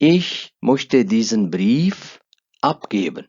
Ich möchte diesen Brief abgeben,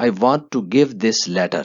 I want to give this letter,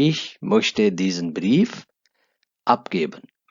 Ich möchte diesen Brief abgeben,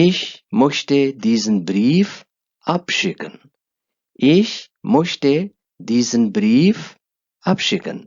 Ich möchte diesen Brief abschicken. Ich möchte diesen Brief abschicken.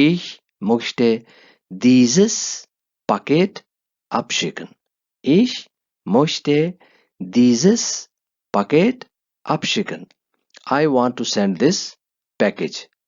Ich möchte dieses Paket abschicken. Ich möchte dieses Paket abschicken. I want to send this package,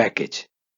package.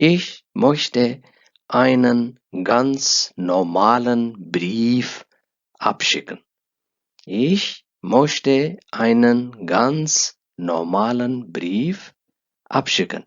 Ich möchte einen ganz normalen Brief abschicken. Ich möchte einen ganz normalen Brief abschicken.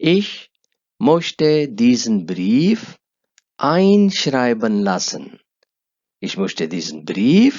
Ich möchte diesen Brief einschreiben lassen. Ich möchte diesen Brief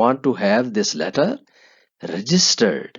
want to have this letter registered.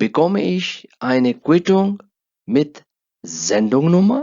Bekomme ich eine Quittung mit Sendungnummer?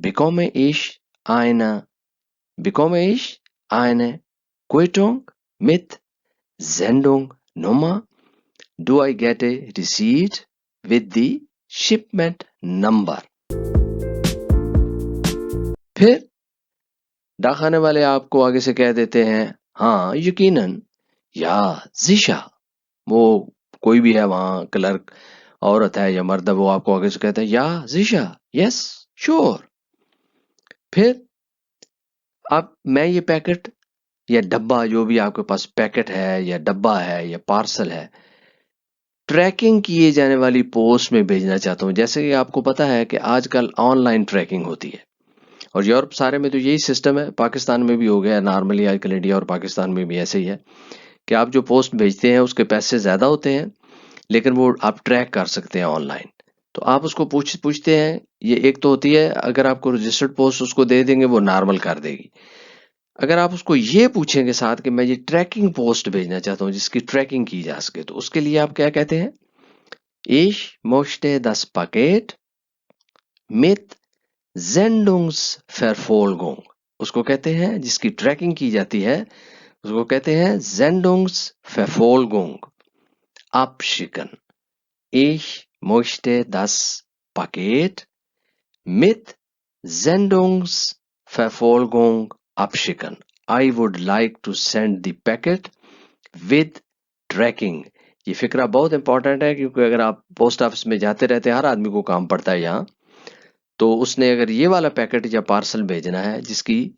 Bekomme ich eine Quittung mit Sendungnummer? Do I get a receipt with the shipment number? پھر ڈاکخانے والے آپ کو آگے سے کہہ دیتے ہیں ہاں یقیناً، یا زیشا، وہ کوئی بھی ہے وہاں کلرک، عورت ہے یا مرد ہے، وہ آپ کو آگے سے کہتے ہیں یا زیشا، یس شور. پھر میں یہ پیکٹ یا ڈبہ، جو بھی آپ کے پاس پیکٹ ہے یا ڈبہ ہے یا پارسل ہے، ٹریکنگ کیے جانے والی پوسٹ میں بھیجنا چاہتا ہوں. جیسے کہ آپ کو پتا ہے کہ آج کل آن لائن ٹریکنگ ہوتی ہے، اور یورپ سارے میں تو یہی سسٹم ہے، پاکستان میں بھی ہو گیا نارملی، آج کل انڈیا اور پاکستان میں بھی ایسے ہی ہے کہ آپ جو پوسٹ بھیجتے ہیں اس کے پیسے زیادہ ہوتے ہیں، لیکن وہ آپ ٹریک کر سکتے ہیں آن لائن. تو آپ اس کو پوچھتے ہیں. یہ ایک تو ہوتی ہے، اگر آپ کو رجسٹرڈ پوسٹ اس کو دے دیں گے وہ نارمل کر دے گی. اگر آپ اس کو یہ پوچھیں گے ساتھ کہ میں یہ ٹریکنگ پوسٹ بھیجنا چاہتا ہوں جس کی ٹریکنگ کی جا سکے، تو اس کے لیے آپ کیا کہتے ہیں؟ Ich möchte das Paket mit Sendungsverfolgung. اس کو کہتے ہیں جس کی ٹریکنگ کی جاتی ہے، اس کو کہتے ہیں Sendungsverfolgung abschicken. Ich möchte das Paket mit Sendungsverfolgung abschicken. I would like to send the packet with tracking. یہ فکرہ بہت امپورٹنٹ ہے، کیونکہ اگر آپ پوسٹ آفس میں جاتے رہتے ہیں، ہر آدمی کو کام پڑتا ہے یہاں، تو اس نے اگر یہ والا پیکٹ یا پارسل بھیجنا ہے جس کی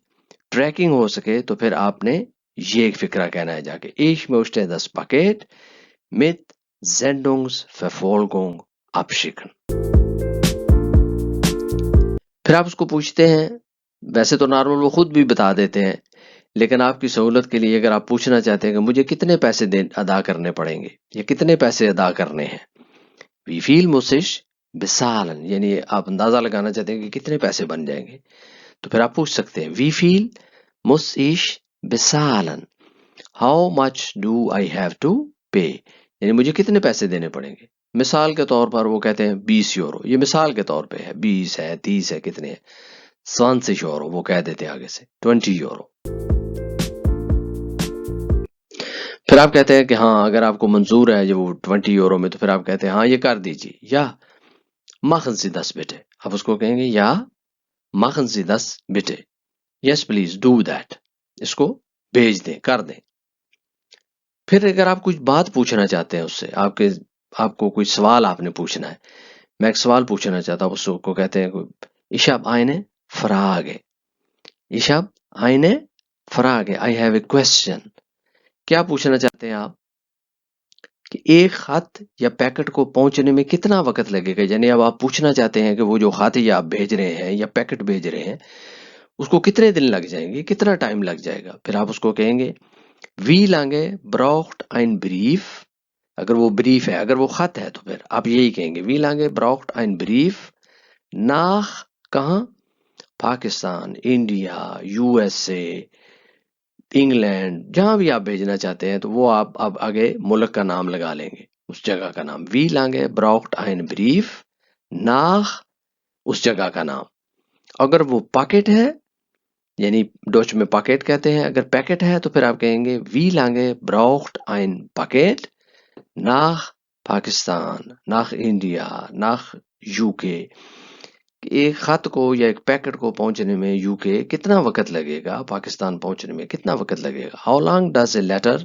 ٹریکنگ ہو سکے، تو پھر آپ نے یہ ایک فکرہ کہنا ہے جا کے Ich möchte das Paket mit Sendungsverfolgung abschicken. پھر آپ اس کو پوچھتے ہیں، ویسے تو نارمل وہ خود بھی بتا دیتے ہیں، لیکن آپ کی سہولت کے لیے اگر آپ پوچھنا چاہتے ہیں کہ مجھے کتنے پیسے ادا کرنے پڑیں گے یا کتنے پیسے ادا کرنے ہیں، وی فیل مسش بسالن، یعنی آپ اندازہ لگانا چاہتے ہیں کہ کتنے پیسے بن جائیں گے، تو پھر آپ پوچھ سکتے ہیں وی فیل مسش بسالن، how much do I have to pay, یعنی مجھے کتنے پیسے دینے پڑیں گے. مثال کے طور پر وہ کہتے ہیں 20 یورو، یہ مثال کے طور پہ ہے، 20 ہے، 30 ہے، کتنے ہے، 20 یورو وہ کہہ دیتے ہیں آگے سے 20 یورو. پھر آپ کہتے ہیں کہ ہاں اگر آپ کو منظور ہے جو 20 یورو میں، تو پھر آپ کہتے ہیں ہاں یہ کر دیجیے، یا machen Sie das bitte. آپ اس کو کہیں گے یا machen Sie das bitte. Yes please do that. اس کو بھیج دیں، کر دیں. پھر اگر آپ کچھ بات پوچھنا چاہتے ہیں اس سے، آپ کو کوئی سوال آپ نے پوچھنا ہے، میں ایک سوال پوچھنا چاہتا ہوں، اس کو کہتے ہیں Ich habe eine Frage. Ich habe eine Frage. I have a question. کیا پوچھنا چاہتے ہیں آپ؟ کہ ایک خط یا پیکٹ کو پہنچنے میں کتنا وقت لگے گا، یعنی اب آپ پوچھنا چاہتے ہیں کہ وہ جو خط یا آپ بھیج رہے ہیں یا پیکٹ بھیج رہے ہیں اس کو کتنے دن لگ جائیں گے، کتنا ٹائم لگ جائے گا. پھر آپ اس کو کہیں گے Wie lange braucht ein Brief. اگر وہ بریف ہے، اگر وہ خط ہے تو پھر آپ یہی کہیں گے Wie lange braucht ein Brief nach کہاں، پاکستان، انڈیا، USA، انگلینڈ، جہاں بھی آپ بھیجنا چاہتے ہیں، تو وہ آپ اب آگے ملک کا نام لگا لیں گے، اس جگہ کا نام. Wie lange braucht ein Brief nach اس جگہ کا نام. اگر وہ پاکٹ ہے، یعنی ڈوچ میں پاکٹ کہتے ہیں، اگر پیکٹ ہے تو پھر آپ کہیں گے Wie lange braucht ein Paket nach Pakistan, nach India, nach UK. ایک خط کو یا ایک پیکٹ کو پہنچنے میں UK کتنا وقت لگے گا، پاکستان پہنچنے میں کتنا وقت لگے گا. How long does a letter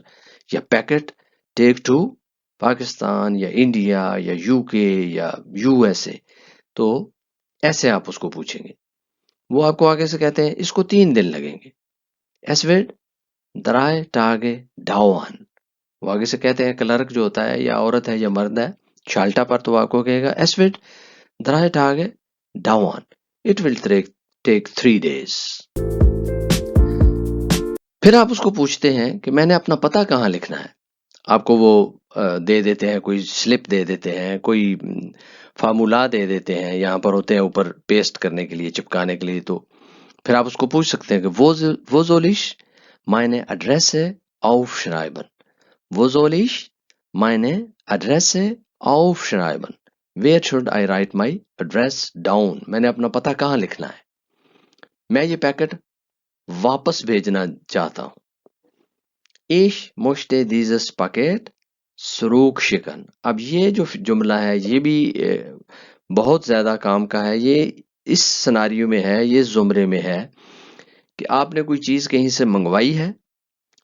یا پیکٹ take to پاکستان یا انڈیا یا UK یا USA. تو ایسے آپ اس کو پوچھیں گے. وہ آپ کو آگے سے کہتے ہیں اس کو 3 دن لگیں گے. Es wird 3 Tage dauern. وہ آگے سے کہتے ہیں کلرک جو ہوتا ہے یا عورت ہے یا مرد ہے شالٹا پر، تو آپ کو کہے گا Es wird 3 Tage dauern. It will take 3 days. پھر آپ اس کو پوچھتے ہیں کہ میں نے اپنا پتہ کہاں لکھنا ہے. آپ کو وہ دے دیتے ہیں، کوئی سلپ دے دیتے ہیں، کوئی فارمولا دے دیتے ہیں، یہاں پر ہوتے ہیں اوپر پیسٹ کرنے کے لیے، چپکانے کے لیے. تو پھر آپ اس کو پوچھ سکتے ہیں کہ وہ soll ich meine Adresse aufschreiben. Wo soll ich meine Adresse aufschreiben. Where should I write my address down. میں نے اپنا پتہ کہاں لکھنا ہے. میں یہ پیکٹ واپس بھیجنا چاہتا ہوں. Ich möchte dieses Paket zurückschicken. اب یہ جو جملہ ہے یہ بھی بہت زیادہ کام کا ہے. یہ اس سناریو میں ہے، یہ زمرے میں ہے کہ آپ نے کوئی چیز کہیں سے منگوائی ہے،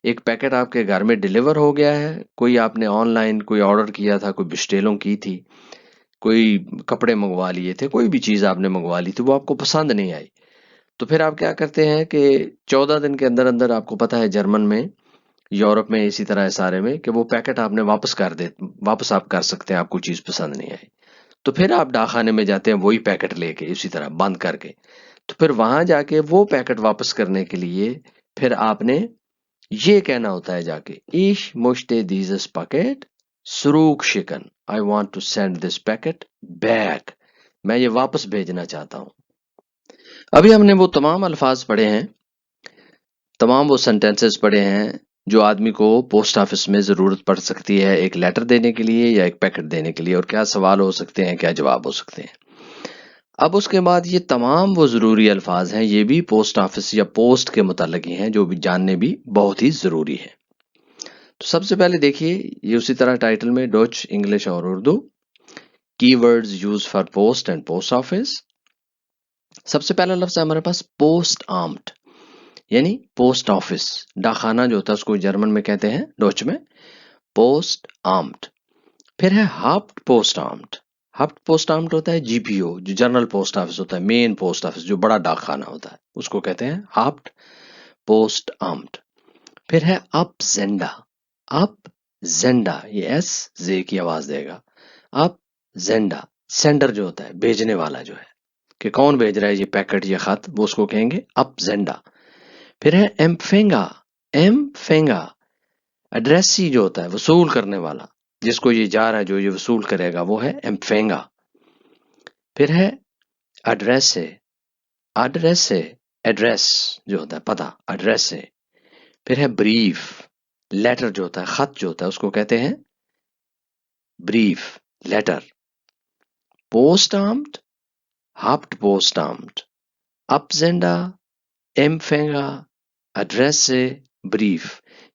ایک پیکٹ آپ کے گھر میں ڈیلیور ہو گیا ہے، کوئی آپ نے آن لائن کوئی آرڈر کیا تھا، کوئی بشٹیلوں کی تھی، کوئی کپڑے منگوا لیے تھے، کوئی بھی چیز آپ نے منگوا لی تھی، وہ آپ کو پسند نہیں آئی، تو پھر آپ کیا کرتے ہیں کہ 14 دن کے اندر اندر، آپ کو پتا ہے جرمن میں، یورپ میں، اسی طرح سارے میں، کہ وہ پیکٹ آپ نے واپس آپ کر سکتے ہیں، آپ کو چیز پسند نہیں آئی، تو پھر آپ ڈاکخانے میں جاتے ہیں وہی پیکٹ لے کے، اسی طرح بند کر کے، تو پھر وہاں جا کے وہ پیکٹ واپس کرنے کے لیے پھر آپ نے یہ کہنا ہوتا ہے جا کے، ایش موشتے دیزس پیکٹ سروک شکن، I want to send this packet back, میں یہ واپس بھیجنا چاہتا ہوں۔ ابھی ہم نے وہ تمام الفاظ پڑھے ہیں، تمام وہ سینٹینسز پڑھے ہیں جو آدمی کو پوسٹ آفس میں ضرورت پڑ سکتی ہے ایک لیٹر دینے کے لیے یا ایک پیکٹ دینے کے لیے، اور کیا سوال ہو سکتے ہیں، کیا جواب ہو سکتے ہیں۔ اب اس کے بعد یہ تمام وہ ضروری الفاظ ہیں، یہ بھی پوسٹ آفس یا پوسٹ کے متعلق ہی ہیں، جو بھی جاننے بھی بہت ہی ضروری ہے۔ تو سب سے پہلے دیکھیے، یہ اسی طرح ٹائٹل میں ڈوچ، انگلش اور اردو، کی words use for post and post office. سب سے پہلا لفظ ہے ہمارے پاس پوسٹ آمٹ، یعنی پوسٹ آفس، ڈاکخانہ جو ہوتا ہے اس کو جرمن میں کہتے ہیں، ڈوچ میں پوسٹ آمٹ۔ پھر ہے ہافٹ پوسٹ آمٹ۔ ہافٹ پوسٹ آمٹ ہوتا ہے جی پی او، جو جنرل پوسٹ آفس ہوتا ہے، مین پوسٹ آفس جو بڑا ڈاکخانہ ہوتا ہے، اس کو کہتے ہیں ہافٹ پوسٹ آمٹ۔ پھر ہے اپ زینڈا۔ اپ زینڈا، یہ ایس زے کی آواز دے گا، اپ زینڈا، سینڈر جو ہوتا ہے، بھیجنے والا جو ہے، کہ کون بھیج رہا ہے یہ پیکٹ، یہ خط، وہ اس کو کہیں گے اپ زینڈا۔ پھر ہے ایمفینگا۔ ایمفینگا، ایڈریسی جو ہوتا ہے، وصول کرنے والا، جس کو یہ جا رہا ہے، جو یہ وصول کرے گا، وہ ہے ایمفینگا۔ پھر ہے ایڈریس ہے، ایڈریس ہے، ایڈریس جو ہوتا ہے پتہ، ایڈریس ہے۔ پھر ہے بریف، لیٹر جو ہوتا ہے، خط جو ہوتا ہے، اس کو کہتے ہیں بریف، لیٹر۔ پوسٹ آمٹ، ہافٹ پوسٹ آمٹ، اپزینڈا، ایمفینگا، ایڈریس سے، بریف۔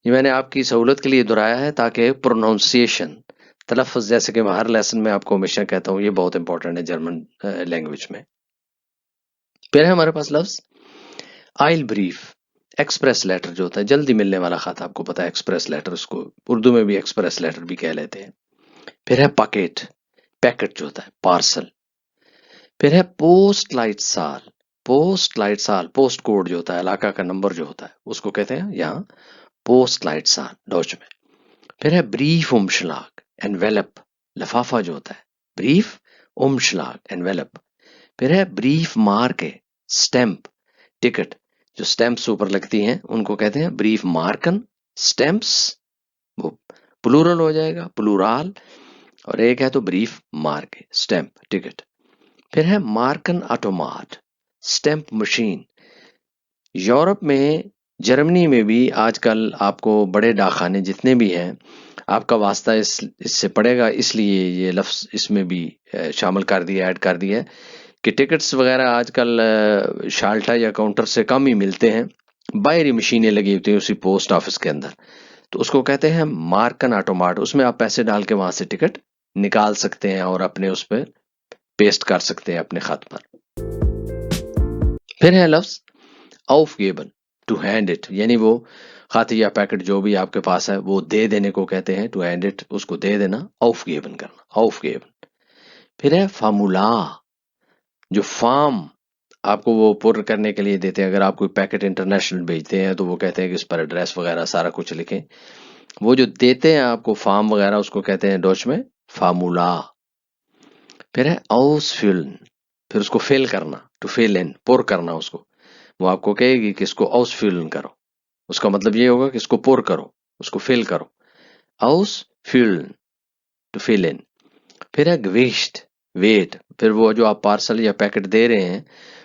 یہ میں نے آپ کی سہولت کے لیے دہرایا ہے تاکہ پروننسیشن، تلفظ، جیسے کہ میں ہر لیسن میں آپ کو ہمیشہ کہتا ہوں، یہ بہت امپورٹنٹ ہے جرمن لینگویج میں۔ پھر ہے ہمارے پاس لفظ آئل بریف، ایکسپریس لیٹر جو ہوتا ہے، جلدی ملنے والا خط، آپ کو پتا ہے ایکسپریس لیٹر، اس کو اردو میں بھی ایکسپریس لیٹر بھی کہہ لیتے ہیں۔ پھر ہے پاکیٹ، پیکٹ جو ہوتا ہے، پارسل۔ پھر ہے پوسٹ لائٹ سال۔ پوسٹ لائٹ سال، پوسٹ کوڈ جو ہوتا ہے، علاقہ کا نمبر جو ہوتا ہے، اس کو کہتے ہیں یہاں پوسٹ لائٹ سال، ڈوچ میں۔ پھر ہے بریف امشلاگ، انویلپ، لفافہ جو ہوتا ہے، بریف امشلاگ، انویلپ۔ پھر ہے بریف مارک، سٹیمپ، ٹکٹ، جو سٹیمپس اوپر لگتی ہیں ان کو کہتے ہیں بریف مارکن، سٹیمپس، وہ پلورل ہو جائے گا، پلورال، اور ایک ہے تو بریف مارک، سٹیمپ، ٹکٹ۔ پھر ہے مارکن آٹومات، سٹیمپ مشین۔ یورپ میں، جرمنی میں بھی آج کل آپ کو بڑے ڈاکخانے جتنے بھی ہیں، آپ کا واسطہ اس سے پڑے گا، اس لیے یہ لفظ اس میں بھی شامل کر دیا، ایڈ کر دیا ہے کہ ٹکٹس وغیرہ آج کل شالٹا یا کاؤنٹر سے کم ہی ملتے ہیں، باہری مشینیں لگی ہوتی ہیں اسی پوسٹ آفس کے اندر، تو اس کو کہتے ہیں مارکن آٹومات۔ اس میں آپ پیسے ڈال کے وہاں سے ٹکٹ نکال سکتے ہیں اور اپنے اس پہ پیسٹ کر سکتے ہیں اپنے خط پر۔ پھر ہے لفظ آف گیبن، ٹو ہینڈ اٹ، یعنی وہ خط یا پیکٹ جو بھی آپ کے پاس ہے وہ دے دینے کو کہتے ہیں، ٹو ہینڈ اٹ، اس کو دے دینا، آف گیبن کرنا، آف گیبن۔ پھر ہے فارمولا، جو فارم آپ کو وہ پر کرنے کے لیے دیتے ہیں، اگر آپ کوئی پیکٹ انٹرنیشنل بھیجتے ہیں تو وہ کہتے ہیں کہ اس پر ایڈریس وغیرہ سارا کچھ لکھیں، وہ جو دیتے ہیں آپ کو فارم وغیرہ، اس کو کہتے ہیں ڈوچ میں فارمولا۔ پھر ہے اوس فلن، پھر اس کو فل کرنا، ٹو فل ان، پر کرنا، اس کو وہ آپ کو کہے گی کہ اس کو اوس فلن کرو، اس کا مطلب یہ ہوگا کہ اس کو پر کرو، اس کو فل کرو، اوس فلن، ٹو فل ان۔ پھر ہے گویشت، ویٹ، پھر وہ جو آپ پارسل یا پیکٹ دے رہے ہیں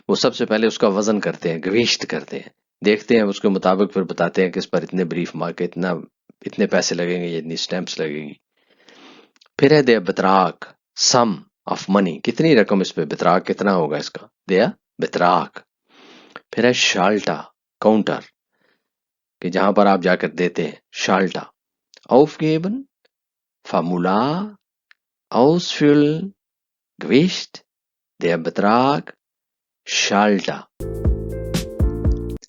وہ سب سے پہلے اس کا وزن کرتے ہیں، گویشت کرتے ہیں، دیکھتے ہیں اس کے مطابق، پھر بتاتے ہیں کہ اس پر اتنے بریف مارک، اتنے پیسے لگیں گے، یہ اتنی سٹیمپس لگے گی۔ پھر ہے دیا بتراک، سم آف منی، کتنی رقم اس پہ، بتراک کتنا ہوگا اس کا، دیا بتراک۔ پھر ہے شالٹا، کاؤنٹر، کہ جہاں پر آپ جا کر دیتے ہیں، شالٹا۔ آف گیبن، فارمولا، اوس فلن، گویشت، دیا بتراک، schalter.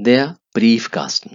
der Briefkasten,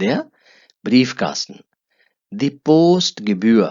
der Briefkasten. The Postgebühr,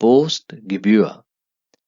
Postgebühr.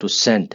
to send,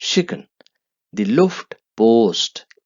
schicken. The Luftpost,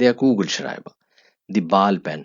Der Kugelschreiber. The Ballpen,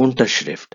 Unterschrift,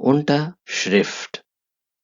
Unterschrift,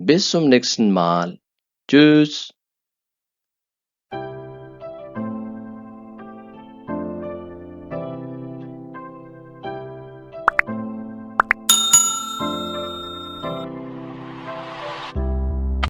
Bis zum nächsten Mal. Tschüss.